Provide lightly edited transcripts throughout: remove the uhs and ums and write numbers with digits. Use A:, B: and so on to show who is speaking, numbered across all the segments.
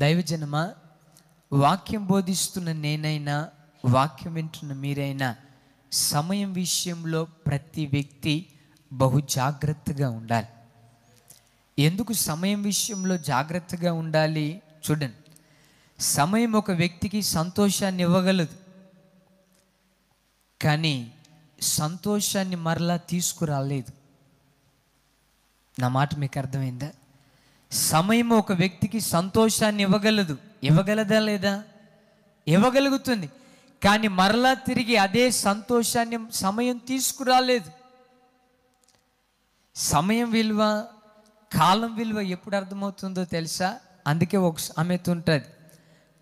A: దైవజనమా, వాక్యం బోధిస్తున్న నేనైనా, వాక్యం వింటున్న మీరైనా సమయం విషయంలో ప్రతి వ్యక్తి బహు జాగ్రత్తగా ఉండాలి. ఎందుకు సమయం విషయంలో జాగ్రత్తగా ఉండాలి? చూడండి, సమయం ఒక వ్యక్తికి సంతోషాన్ని ఇవ్వగలదు, కానీ సంతోషాన్ని మరలా తీసుకురాలేదు. నా మాట మీకు అర్థమైందా? సమయం ఒక వ్యక్తికి సంతోషాన్ని ఇవ్వగలదు, ఇవ్వగలదా లేదా? ఇవ్వగలుగుతుంది, కానీ మరలా తిరిగి అదే సంతోషాన్ని సమయం తీసుకురాలేదు. సమయం విలువ, కాలం విలువ ఎప్పుడు అర్థమవుతుందో తెలుసా? అందుకే ఒక సామెత ఉంటుంది,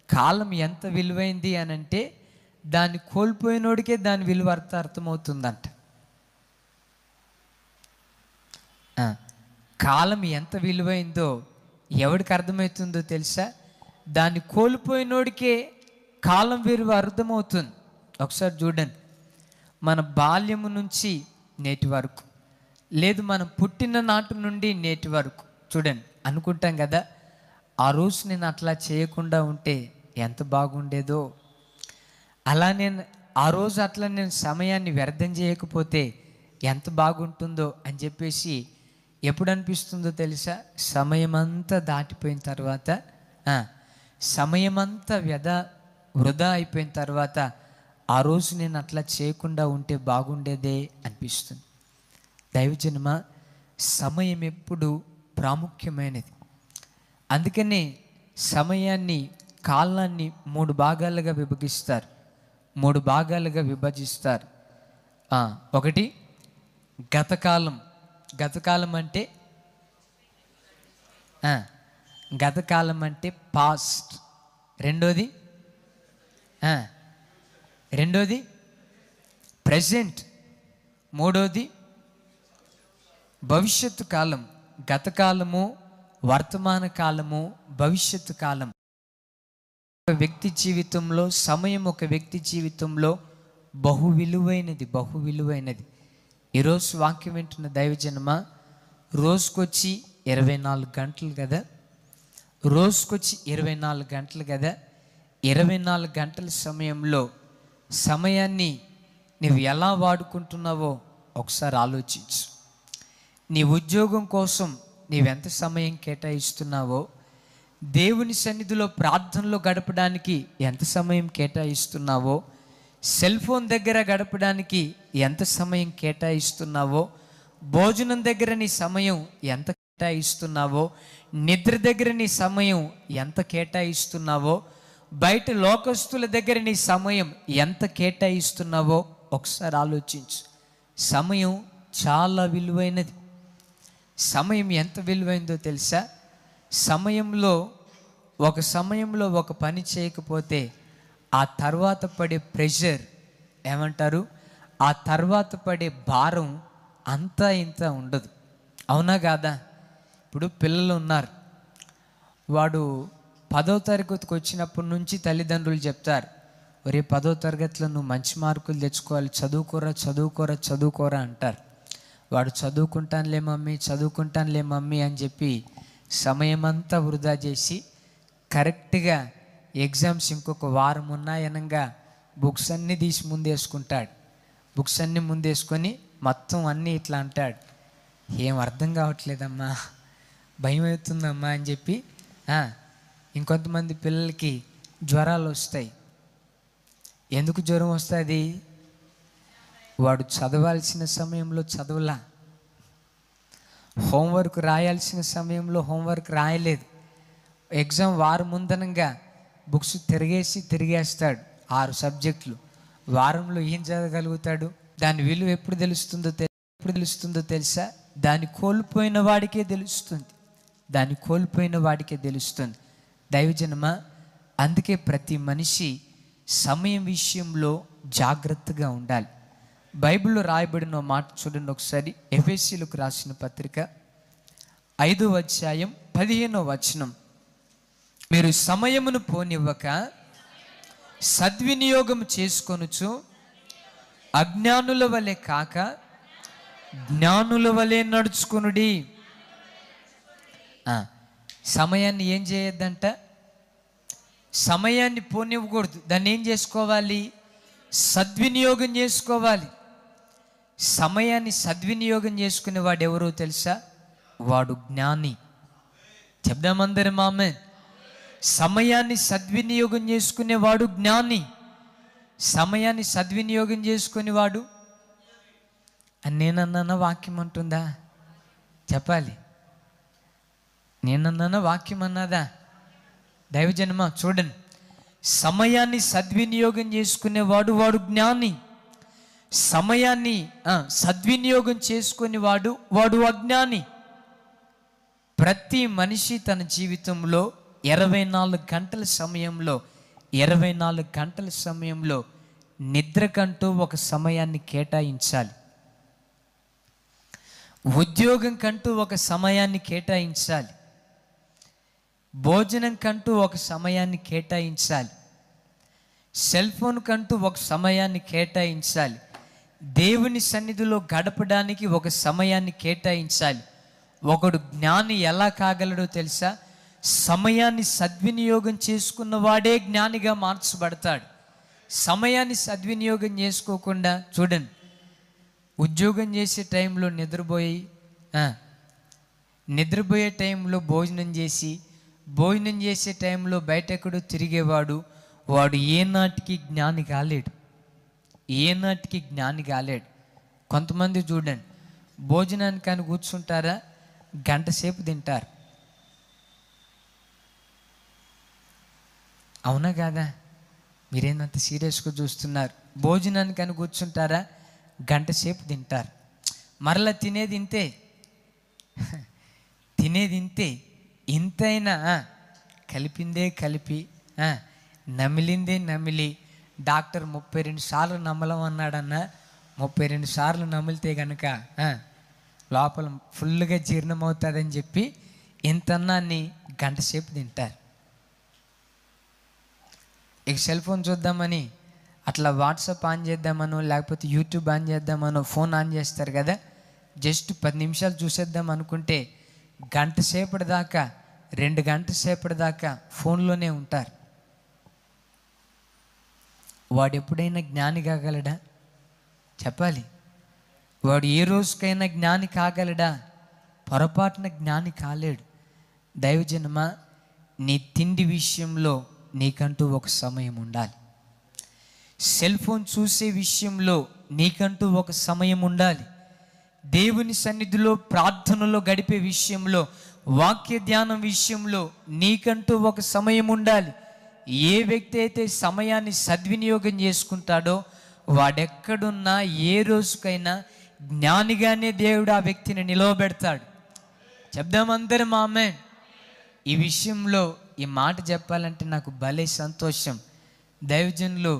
A: కాలం ఎంత విలువైంది అని అంటే దాన్ని కోల్పోయినోడికే దాని విలువ అర్థమవుతుందంట. కాలం ఎంత విలువైందో ఎవడికి అర్థమవుతుందో తెలుసా? దాన్ని కోల్పోయినోడికే కాలం విలువ అర్థమవుతుంది. ఒకసారి చూడండి, మన బాల్యము నుంచి నేటి వరకు, లేదు మనం పుట్టిన నాటి నుండి నేటి వరకు చూడండి, అనుకుంటాం కదా, ఆ రోజు నేను అట్లా చేయకుండా ఉంటే ఎంత బాగుండేదో, అలా నేను ఆ రోజు అట్లా నేను సమయాన్ని వ్యర్థం చేయకపోతే ఎంత బాగుంటుందో అని చెప్పేసి ఎప్పుడు అనిపిస్తుందో తెలుసా? సమయమంతా దాటిపోయిన తర్వాత, సమయమంతా వృధా అయిపోయిన తర్వాత ఆ రోజు నేను అట్లా చేయకుండా ఉంటే బాగుండేదే అనిపిస్తుంది. దైవజనమా, సమయం ఎప్పుడు ప్రాముఖ్యమైనది. అందుకనే సమయాన్ని, కాలాన్ని 3 భాగాలుగా విభజిస్తారు, 3 భాగాలుగా విభజిస్తారు. ఒకటి గతకాలం. గతకాలం అంటే గతకాలం అంటే పాస్ట్. రెండోది ప్రెజెంట్. మూడోది భవిష్యత్తు కాలం. గతకాలము, వర్తమాన కాలము, భవిష్యత్తు కాలం. ఒక వ్యక్తి జీవితంలో సమయం, ఒక వ్యక్తి జీవితంలో బహు విలువైనది. ఈరోజు వాక్యం వింటున్న దైవజనమా, రోజుకొచ్చి 24 గంటలు కదా, రోజుకొచ్చి 24 గంటలు కదా. 24 గంటల సమయంలో సమయాన్ని నువ్వు ఎలా వాడుకుంటున్నావో ఒకసారి ఆలోచించు. నీ ఉద్యోగం కోసం నీవెంత సమయం కేటాయిస్తున్నావో, దేవుని సన్నిధిలో ప్రార్థనలో గడపడానికి ఎంత సమయం కేటాయిస్తున్నావో, సెల్ ఫోన్ దగ్గర గడపడానికి ఎంత సమయం కేటాయిస్తున్నావో, భోజనం దగ్గర నీ సమయం ఎంత కేటాయిస్తున్నావో, నిద్ర దగ్గర నీ సమయం ఎంత కేటాయిస్తున్నావో, బయట లోకస్తుల దగ్గర నీ సమయం ఎంత కేటాయిస్తున్నావో ఒకసారి ఆలోచించు. సమయం చాలా విలువైనది. సమయం ఎంత విలువైందో తెలుసా? సమయంలో ఒక పని చేయకపోతే ఆ తర్వాత పడే ప్రెషర్, ఏమంటారు, ఆ తర్వాత పడే భారం అంతా ఇంత ఉండదు. అవునా కాదా? ఇప్పుడు పిల్లలు ఉన్నారు, వాడు 10వ తరగతికి వచ్చినప్పటి నుంచి తల్లిదండ్రులు చెప్తారు, ఒరే 10వ తరగతిలో నువ్వు మంచి మార్కులు తెచ్చుకోవాలి, చదువుకోరా అంటారు. వాడు చదువుకుంటానులే మమ్మీ అని చెప్పి సమయమంతా వృధా చేసి కరెక్ట్గా ఎగ్జామ్స్ ఇంకొక వారం ఉన్నాయనగా బుక్స్ అన్నీ తీసి ముందేసుకుంటాడు. బుక్స్ అన్నీ ముందేసుకొని మొత్తం అన్నీ ఇట్లా అంటాడు, ఏం అర్థం కావట్లేదమ్మా, భయం అవుతుందమ్మా అని చెప్పి. ఇంకొంతమంది పిల్లలకి జ్వరాలు వస్తాయి. ఎందుకు జ్వరం వస్తుంది? వాడు చదవాల్సిన సమయంలో చదవలా, హోంవర్క్ రాయాల్సిన సమయంలో హోంవర్క్ రాయలేదు. ఎగ్జామ్ వారం ముందనంగా బుక్స్ తిరిగేస్తాడు. 6 సబ్జెక్టులు వారంలో ఏం చదవగలుగుతాడు? దాని విలువ ఎప్పుడు తెలుస్తుందో తెలుసా? దాన్ని కోల్పోయిన వాడికే తెలుస్తుంది. దైవజనమా, అందుకే ప్రతి మనిషి సమయం విషయంలో జాగ్రత్తగా ఉండాలి. బైబిల్లో రాయబడిన మాట చూడండి ఒకసారి. ఎఫెసీయులకు రాసిన పత్రిక 5వ అధ్యాయం 15వ వచనం. మీరు సమయమును పోనివ్వక సద్వినియోగం చేసుకొనుచు అజ్ఞానుల వలె కాక జ్ఞానుల వలె నడుచుకొనుడి. సమయాన్ని ఏం చేయొద్దంట? సమయాన్ని పోనివ్వకూడదు. దాన్ని ఏం చేసుకోవాలి? సద్వినియోగం చేసుకోవాలి. సమయాన్ని సద్వినియోగం చేసుకునేవాడు ఎవరో తెలుసా? వాడు జ్ఞాని. చెప్దామందరం ఆమేన్. సమయాన్ని సద్వినియోగం చేసుకునేవాడు జ్ఞాని. సమయాన్ని సద్వినియోగం చేసుకునేవాడు అని నేనన్నా వాక్యం అంటుందా? చెప్పాలి. నేనన్నా వాక్యం అన్నదా? దైవజనమ చూడండి, సమయాన్ని సద్వినియోగం చేసుకునేవాడు వాడు జ్ఞాని. సమయాన్ని సద్వినియోగం చేసుకునేవాడు వాడు అజ్ఞాని. ప్రతి మనిషి తన జీవితంలో 24 గంటల సమయంలో నిద్రకంటూ ఒక సమయాన్ని కేటాయించాలి. ఉద్యోగం కంటూ ఒక సమయాన్ని కేటాయించాలి. భోజనం కంటూ ఒక సమయాన్ని కేటాయించాలి. సెల్ ఫోన్ కంటూ ఒక సమయాన్ని కేటాయించాలి. దేవుని సన్నిధిలో గడపడానికి ఒక సమయాన్ని కేటాయించాలి. ఒకడు జ్ఞాని ఎలా కాగలడో తెలుసా? సమయాన్ని సద్వినియోగం చేసుకున్న వాడే జ్ఞానిగా మార్చబడతాడు. సమయాన్ని సద్వినియోగం చేసుకోకుండా చూడండి, ఉద్యోగం చేసే టైంలో నిద్రపోయే టైంలో భోజనం చేసి, భోజనం చేసే టైంలో బయటెక్కడో తిరిగేవాడు వాడు ఏనాటికి జ్ఞాని కాలేడు. ఏనాటికి జ్ఞాని కాలేడు. కొంతమంది చూడండి, భోజనానికి కానీ కూర్చుంటారా, గంట సేపు తింటారు. అవునా కాదా? మీరేందంత సీరియస్గా చూస్తున్నారు? భోజనానికి అని కూర్చుంటారా, గంట సేపు తింటారు. మరలా తినేది ఇంతే. ఇంతైనా కలిపిందే కలిపి, నమిలిందే నమిలి, డాక్టర్ 32 సార్లు నమ్మలమన్నాడన్నా, 32 సార్లు నమిలితే కనుక లోపల ఫుల్గా జీర్ణమవుతుందని చెప్పి ఇంతన్నాన్ని గంట సేపు తింటారు. ఇక సెల్ ఫోన్ చూద్దామని అట్లా వాట్సాప్ ఆన్ చేద్దామనో లేకపోతే యూట్యూబ్ ఆన్ చేద్దామనో ఫోన్ ఆన్ చేస్తారు కదా, జస్ట్ 10 నిమిషాలు చూసేద్దాం అనుకుంటే గంట సేపటి దాకా 2 గంటల సేపటి దాకా ఫోన్లోనే ఉంటారు. వాడు ఎప్పుడైనా జ్ఞాని కాగలడా? చెప్పాలి. వాడు ఏ రోజుకైనా జ్ఞాని కాగలడా? పొరపాటున జ్ఞాని కాలేడు. దైవజనమా, నీ తిండి విషయంలో నీకంటూ ఒక సమయం ఉండాలి. సెల్ ఫోన్ చూసే విషయంలో నీకంటూ ఒక సమయం ఉండాలి. దేవుని సన్నిధిలో ప్రార్థనలో గడిపే విషయంలో, వాక్య ధ్యానం విషయంలో నీకంటూ ఒక సమయం ఉండాలి. ఏ వ్యక్తి అయితే సమయాన్ని సద్వినియోగం చేసుకుంటాడో వాడెక్కడున్నా ఏ రోజుకైనా జ్ఞానిగానే దేవుడు ఆ వ్యక్తిని నిలవబెడతాడు. చెప్దామందరం ఆమేన్. ఈ విషయంలో ఈ మాట చెప్పాలంటే నాకు భలే సంతోషం. దైవజనులు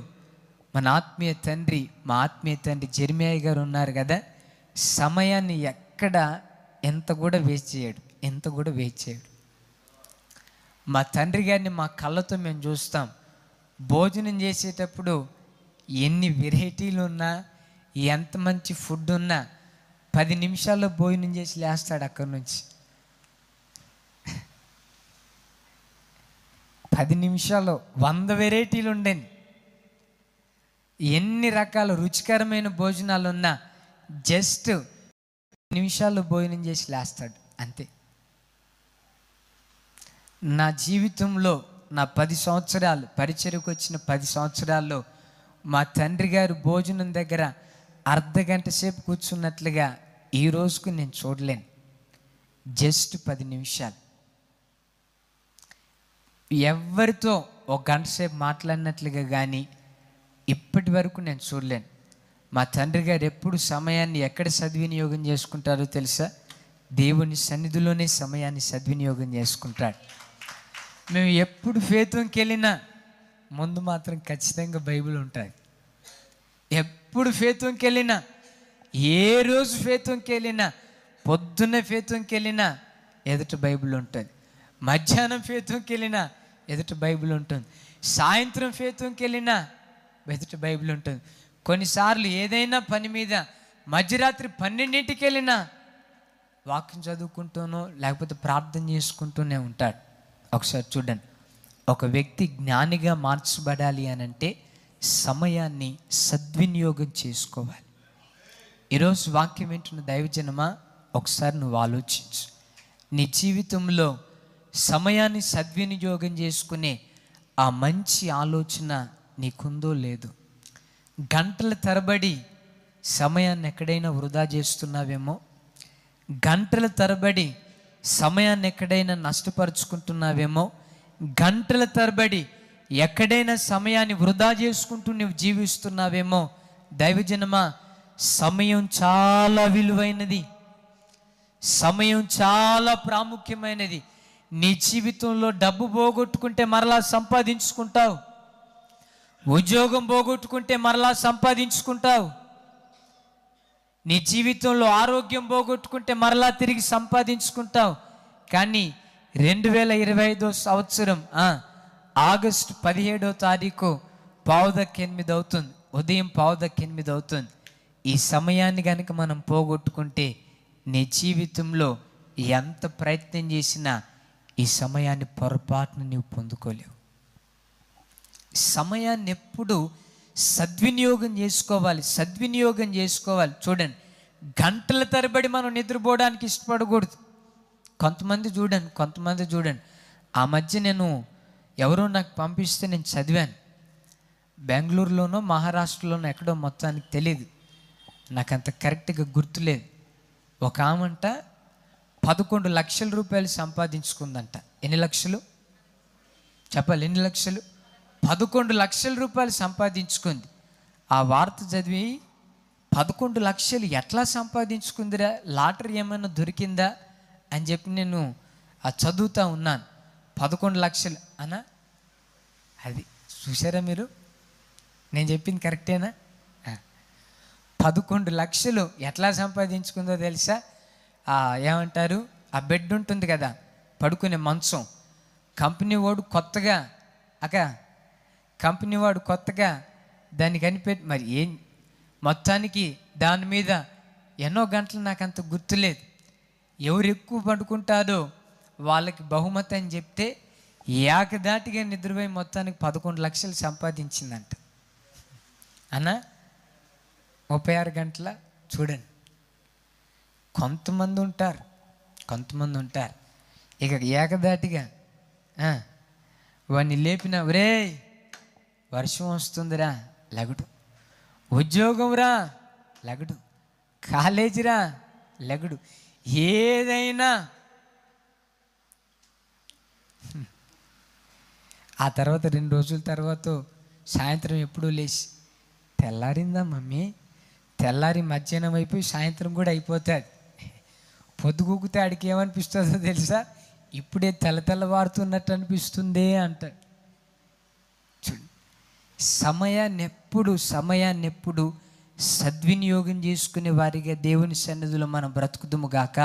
A: మా ఆత్మీయ తండ్రి జెర్మియా గారు ఉన్నారు కదా, సమయాన్ని ఎంత కూడా వేస్ట్ చేయడు. మా తండ్రి గారిని మా కళ్ళతో మేము చూస్తాం. భోజనం చేసేటప్పుడు ఎన్ని వెరైటీలు ఉన్నా, ఎంత మంచి ఫుడ్ ఉన్నా 10 నిమిషాల్లో భోజనం చేసి లేస్తాడు అక్కడి నుంచి. 10 నిమిషాల్లో 100 వెరైటీలు ఉండేది. ఎన్ని రకాల రుచికరమైన భోజనాలు ఉన్నా జస్ట్ నిమిషాల్లో భోజనం చేసి లేస్తాడు అంతే. నా జీవితంలో నా 10 సంవత్సరాలు పరిచర్యకు వచ్చిన 10 సంవత్సరాల్లో మా తండ్రి గారు భోజనం దగ్గర అర్ధగంట సేపు కూర్చున్నట్లుగా ఈ రోజుకు నేను చూడలేను. జస్ట్ 10 నిమిషాలు. ఎవరితో ఒక గంట సేపు మాట్లాడినట్లుగా కానీ ఇప్పటి వరకు నేను చూడలేను. మా తండ్రి గారు ఎప్పుడు సమయాన్ని ఎక్కడ సద్వినియోగం చేసుకుంటారో తెలుసా? దేవుని సన్నిధిలోనే సమయాన్ని సద్వినియోగం చేసుకుంటాడు. మేము ఎప్పుడు ఫేతంకి వెళ్ళినా ముందు మాత్రం ఖచ్చితంగా బైబిల్ ఉంటుంది. ఎప్పుడు ఫేతంకి వెళ్ళినా, ఏ రోజు ఫేతంకి వెళ్ళినా, పొద్దున్న ఫేతంకి వెళ్ళినా ఎదుట బైబిల్ ఉంటుంది. మధ్యాహ్నం ఫేతంకి వెళ్ళినా ఎదుట బైబిల్ ఉంటుంది. సాయంత్రం ఫేతంకి వెళ్ళినా ఎదుట బైబిల్ ఉంటుంది. కొన్నిసార్లు ఏదైనా పని మీద మధ్యరాత్రి 12ంటికి వెళ్ళినా వాక్యం చదువుకుంటూనో లేకపోతే ప్రార్థన చేసుకుంటూనే ఉంటాడు. ఒకసారి చూడండి, ఒక వ్యక్తి జ్ఞానిగా మార్చబడాలి అనంటే సమయాన్ని సద్వినియోగం చేసుకోవాలి. ఈరోజు వాక్యం వింటున్న దైవజనమా, ఒకసారి నువ్వు ఆలోచించు. నీ జీవితంలో సమయాన్ని సద్వినియోగం చేసుకునే ఆ మంచి ఆలోచన నీకుందో లేదు? గంటల తరబడి సమయాన్ని ఎక్కడైనా వృధా చేస్తున్నావేమో, గంటల తరబడి సమయాన్ని ఎక్కడైనా నష్టపరుచుకుంటున్నావేమో, గంటల తరబడి ఎక్కడైనా సమయాన్ని వృధా చేసుకుంటూ నువ్వు జీవిస్తున్నావేమో. దైవజనమా, సమయం చాలా విలువైనది, సమయం చాలా ప్రాముఖ్యమైనది. నీ జీవితంలో డబ్బు పోగొట్టుకుంటే మరలా సంపాదించుకుంటావు, ఉద్యోగం పోగొట్టుకుంటే మరలా సంపాదించుకుంటావు, నీ జీవితంలో ఆరోగ్యం పోగొట్టుకుంటే మరలా తిరిగి సంపాదించుకుంటావు. కానీ 2025 సంవత్సరం ఆగస్టు 17వ తారీఖు 7:08 అవుతుంది, ఉదయం 7:08 అవుతుంది. ఈ సమయాన్ని కనుక మనం పోగొట్టుకుంటే నీ జీవితంలో ఎంత ప్రయత్నం చేసినా ఈ సమయాన్ని పొరపాటును నీవు పొందుకోలేవు. సమయాన్ని ఎప్పుడు సద్వినియోగం చేసుకోవాలి, సద్వినియోగం చేసుకోవాలి. చూడండి, గంటల తరబడి మనం నిద్రపోవడానికి ఇష్టపడకూడదు. కొంతమంది చూడండి. ఆ మధ్య నేను ఎవరో నాకు పంపిస్తే నేను చదివాను. బెంగళూరులోనో మహారాష్ట్రలోనో ఎక్కడో, మొత్తానికి తెలియదు, నాకు అంత కరెక్ట్గా గుర్తులేదు. ఒక ఆమంట 11 లక్షల రూపాయలు సంపాదించుకుందంట. ఎన్ని లక్షలు చెప్పాలి? ఎన్ని లక్షలు? 11 లక్షల రూపాయలు సంపాదించుకుంది. ఆ వార్త చదివి 11 లక్షలు ఎట్లా సంపాదించుకుందిరా, లాటరీ ఏమైనా దొరికిందా అని చెప్పి నేను చదువుతూ ఉన్నాను. 11 లక్షలు అన్నా, అది చూసారా మీరు? నేను చెప్పింది కరెక్టేనా? 11 లక్షలు ఎట్లా సంపాదించుకుందో తెలుసా? ఏమంటారు, ఆ బెడ్ ఉంటుంది కదా, పడుకునే మంచం, కంపెనీ వాడు కొత్తగా దాన్ని కనిపెట్టి, మరి ఏం మొత్తానికి దాని మీద ఎన్నో గంటలు, నాకు అంత గుర్తులేదు, ఎవరు ఎక్కువ పడుకుంటారో వాళ్ళకి బహుమతి అని చెప్తే ఏకదాటిగా నిద్రపోయి మొత్తానికి 11 లక్షలు సంపాదించిందంట. అన్నా 36 గంటల. చూడండి, కొంతమంది ఉంటారు ఇక ఏకదాటిగా వాడిని లేపిన, ఒరే వర్షం వస్తుందిరా లెగడు, ఉద్యోగం రా లెగడు, కాలేజీరా లెగడు, ఏదైనా. ఆ తర్వాత 2 రోజుల తర్వాత సాయంత్రం ఎప్పుడూ లేచి, తెల్లారిందా మమ్మీ, తెల్లారి మధ్యాహ్నం అయిపోయి సాయంత్రం కూడా అయిపోతుంది. పొద్దుగూకితే ఆడికి ఏమనిపిస్తుందో తెలుసా? ఇప్పుడే తెల్లవారుతున్నట్టు అనిపిస్తుంది అంటాడు. చూడు, సమయాన్ని ఎప్పుడు సద్వినియోగం చేసుకునే వారిగా దేవుని సన్నిధిలో మనం బ్రతుకుదుము గాక.